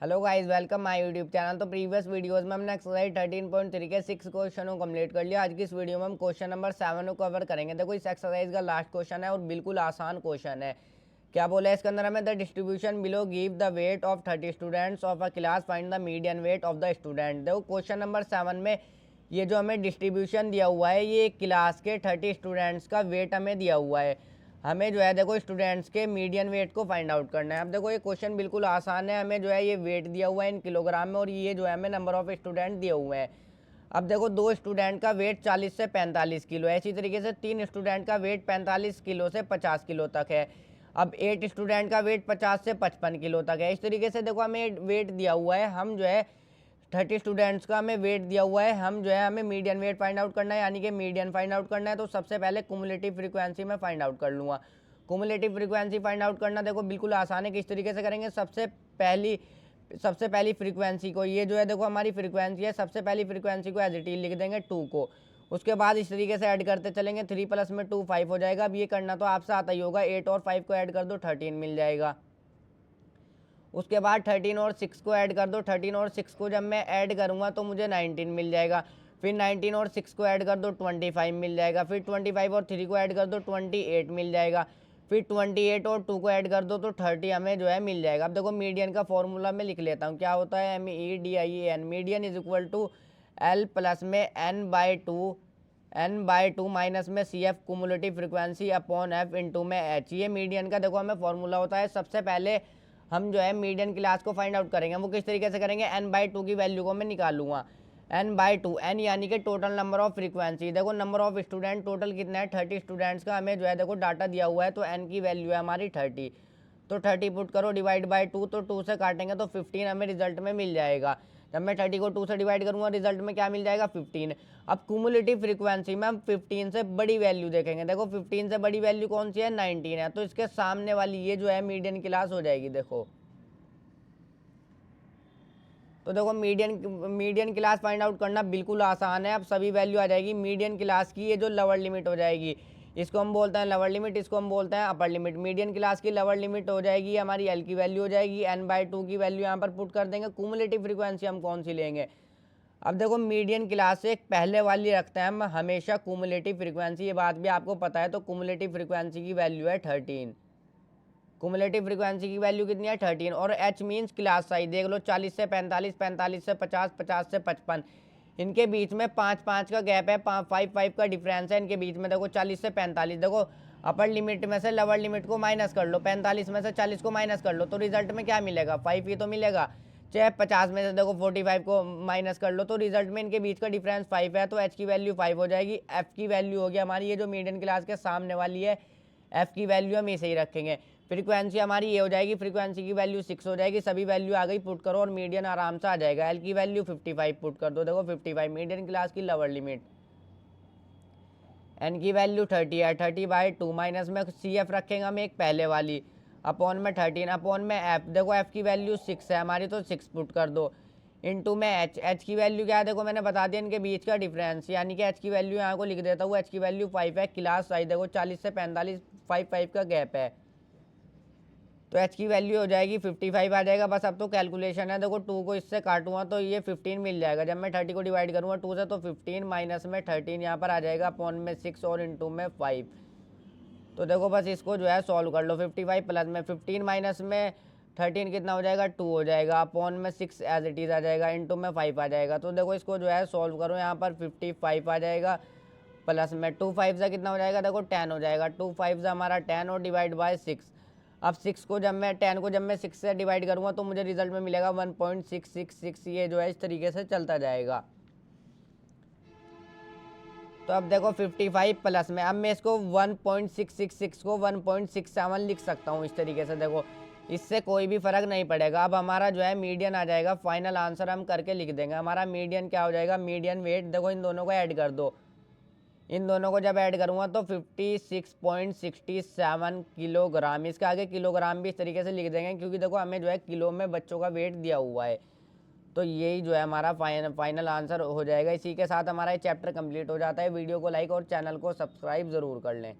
Hello guys, welcome my YouTube channel. तो previous videos में हमने एक्सरसाइज 13.3 के 6 क्वेश्चन को कंप्लीट कर लिया। आज की इस वीडियो में हम क्वेश्चन नंबर 7 को कवर करेंगे। देखो, इस एक्सरसाइज का लास्ट क्वेश्चन है और बिल्कुल आसान क्वेश्चन है। क्या बोला है इसके अंदर हमें? The distribution below give the weight of 30 students of a class, find the median weight of the student. देखो, क्वेश्चन नंबर 7 में ये जो हमें डिस्ट्रीब्यूशन दिया हुआ है, ये क्लास के 30 स्टूडेंट्स का वेट हमें दिया हुआ है। हमें जो है देखो स्टूडेंट्स के मीडियन वेट को फाइंड आउट करना है। अब देखो ये क्वेश्चन बिल्कुल आसान है। हमें जो है ये वेट दिया हुआ है इन किलोग्राम में और ये जो है हमें नंबर ऑफ स्टूडेंट दिए हुए हैं। अब देखो दो स्टूडेंट का वेट 40 से 45 किलो है। इसी तरीके से तीन स्टूडेंट का वेट 45 किलो से 50 किलो तक है। अब 8 स्टूडेंट का वेट 50 से 55 किलो तक है। इस तरीके से देखो हमें वेट दिया हुआ है। हम जो है 30 स्टूडेंट्स का हमें वेट दिया हुआ है। हम जो है हमें मीडियन वेट फाइंड आउट करना है, यानी कि मीडियन फाइंड आउट करना है। तो सबसे पहले कुमुलेटिव फ्रीक्वेंसी में फाइंड आउट कर लूँगा। कुमुलेटिव फ्रीक्वेंसी फाइंड आउट करना देखो बिल्कुल आसान है। किस तरीके से करेंगे? सबसे पहली फ्रीक्वेंसी को, ये जो है देखो हमारी फ्रीक्वेंसी है, सबसे पहली फ्रीक्वेंसी को एज इट इज लिख देंगे 2 को। उसके बाद इस तरीके से ऐड करते चलेंगे। 3 + में 2 5 हो जाएगा। अब ये करना तो आपसे आता ही होगा। 8 और 5 को ऐड कर दो, 13 मिल जाएगा। उसके बाद 13 और 6 को ऐड कर दो। 13 और 6 को जब मैं ऐड करूँगा तो मुझे 19 मिल जाएगा। फिर 19 और 6 को ऐड कर दो, 25 मिल जाएगा। फिर 25 और 3 को ऐड कर दो, 28 मिल जाएगा। फिर 28 और 2 को ऐड कर दो तो 30 हमें जो है मिल जाएगा। अब देखो मीडियन का फॉर्मूला मैं लिख लेता हूँ। क्या होता है? MEDIAN। Median is equal to L plus में n/2 माइनस में CF cumulative frequency upon F into में H। ये मीडियन का देखो हमें फॉर्मूला होता है। सबसे पहले हम जो है मीडियन क्लास को फाइंड आउट करेंगे। वो किस तरीके से करेंगे? n/2 की वैल्यू को मैं निकालूंगा। n/2, n यानी कि टोटल नंबर ऑफ फ्रीक्वेंसी। देखो नंबर ऑफ स्टूडेंट टोटल कितना है? 30 स्टूडेंट्स का हमें जो है देखो डाटा दिया हुआ है, तो n की वैल्यू है हमारी 30। तो 30 पुट करो, डिवाइड बाय 2, तो 2 से काटेंगे तो 15 हमें रिजल्ट में मिल जाएगा। जब मैं 30 को 2 से डिवाइड करूंगा रिजल्ट में क्या मिल जाएगा? 15। अब क्यूमुलेटिव फ्रीक्वेंसी में हम 15 से बड़ी वैल्यू देखेंगे। देखो 15 से बड़ी वैल्यू कौन सी है? 19 है। तो इसके सामने वाली ये जो है मीडियन क्लास हो जाएगी। देखो तो देखो मीडियन क्लास फाइंड आउट करना बिल्कुल आसान है। अब सभी वैल्यू आ जाएगी मीडियन क्लास की। ये जो लोअर लिमिट हो जाएगी, इसको हम बोलते हैं लोअर लिमिट, इसको हम बोलते हैं अपर लिमिट। मीडियन क्लास की लोअर लिमिट हो जाएगी हमारी L की वैल्यू हो जाएगी। n/2 की वैल्यू यहाँ पर पुट कर देंगे। कुमुलेटिव फ्रीक्वेंसी हम कौन सी लेंगे? अब देखो मीडियन क्लास से पहले वाली रखते हैं हम हमेशा कुमुलेटिव फ्रीक्वेंसी। ये बात भी आपको पता है। तो कुमुलेटिव फ्रीक्वेंसी की वैल्यू है 13। कुमुलेटिव फ्रीक्वेंसी की वैल्यू कितनी है? 13। और H मीन्स क्लास साइज। देख लो 40 से 45, 45 से 50, 50 से 55। इनके बीच में 5-5 का गैप है, 5-5 का डिफरेंस है इनके बीच में। देखो 40 से 45, देखो अपर लिमिट में से लोअर लिमिट को माइनस कर लो, 45 में से 40 को माइनस कर लो, तो रिजल्ट में क्या मिलेगा? 5 ही तो मिलेगा। चाहे 50 में से देखो 45 को माइनस कर लो, तो रिजल्ट में इनके बीच का डिफरेंस 5 है। तो H की वैल्यू 5 हो जाएगी। F की वैल्यू होगी हमारी, ये जो मीडियन क्लास के सामने वाली है, F की वैल्यू हम इसे ही रखेंगे। फ्रीक्वेंसी हमारी ये हो जाएगी, फ्रीक्वेंसी की वैल्यू 6 हो जाएगी। सभी वैल्यू आ गई, पुट करो और मीडियन आराम से आ जाएगा। L की वैल्यू 55 पुट कर दो। देखो 55 मीडियन क्लास की लोअर लिमिट। N की वैल्यू 30 है। 30/2 माइनस में CF रखेंगे हम एक पहले वाली, अपॉन में 13, अपॉन में F। देखो F की वैल्यू 6 है हमारी, तो 6 पुट कर दो। इंटू में H की वैल्यू क्या है? देखो मैंने बता दिया इनके बीच का डिफरेंस, यानी कि H की वैल्यू यहाँ को लिख देता हूँ। H की वैल्यू 5 है। क्लास साइज देखो 40 से 45, 5 का गैप है। तो H की वैल्यू हो जाएगी 55 आ जाएगा। बस अब तो कैलकुलेशन है। देखो 2 को इससे काटूंगा तो ये 15 मिल जाएगा। जब मैं 30 को डिवाइड करूंगा 2 से तो 15 माइनस में 13 यहाँ पर आ जाएगा, अपॉन में 6 और इंटू में 5। तो देखो बस इसको जो है सॉल्व कर लो। 55 प्लस में 15 माइनस में 13 कितना हो जाएगा? 2 हो जाएगा, अपॉन में 6 एज इट इज़ आ जाएगा, इंटू में 5 आ जाएगा। तो देखो इसको जो है सॉल्व करो, यहाँ पर 55 आ जाएगा, प्लस में 2 5 से कितना हो जाएगा? देखो 10 हो जाएगा। 2 5 से हमारा 10 और डिवाइड बाय 6। अब 6 को जब मैं 10 को जब मैं 6 से डिवाइड करूंगा तो मुझे रिजल्ट में मिलेगा 1.666। ये जो है इस तरीके से चलता जाएगा। तो अब देखो 55 प्लस में, अब मैं इसको 1.666 को 1.67 लिख सकता हूँ इस तरीके से। देखो इससे कोई भी फर्क नहीं पड़ेगा। अब हमारा जो है मीडियन आ जाएगा। फाइनल आंसर हम करके लिख देंगे। हमारा मीडियन क्या हो जाएगा? मीडियन वेट, देखो इन दोनों को ऐड कर दो। इन दोनों को जब ऐड करूंगा तो 56.67 किलोग्राम। इसके आगे किलोग्राम भी इस तरीके से लिख देंगे, क्योंकि देखो हमें जो है किलो में बच्चों का वेट दिया हुआ है। तो यही जो है हमारा फाइनल आंसर हो जाएगा। इसी के साथ हमारा ये चैप्टर कंप्लीट हो जाता है। वीडियो को लाइक और चैनल को सब्सक्राइब ज़रूर कर लें।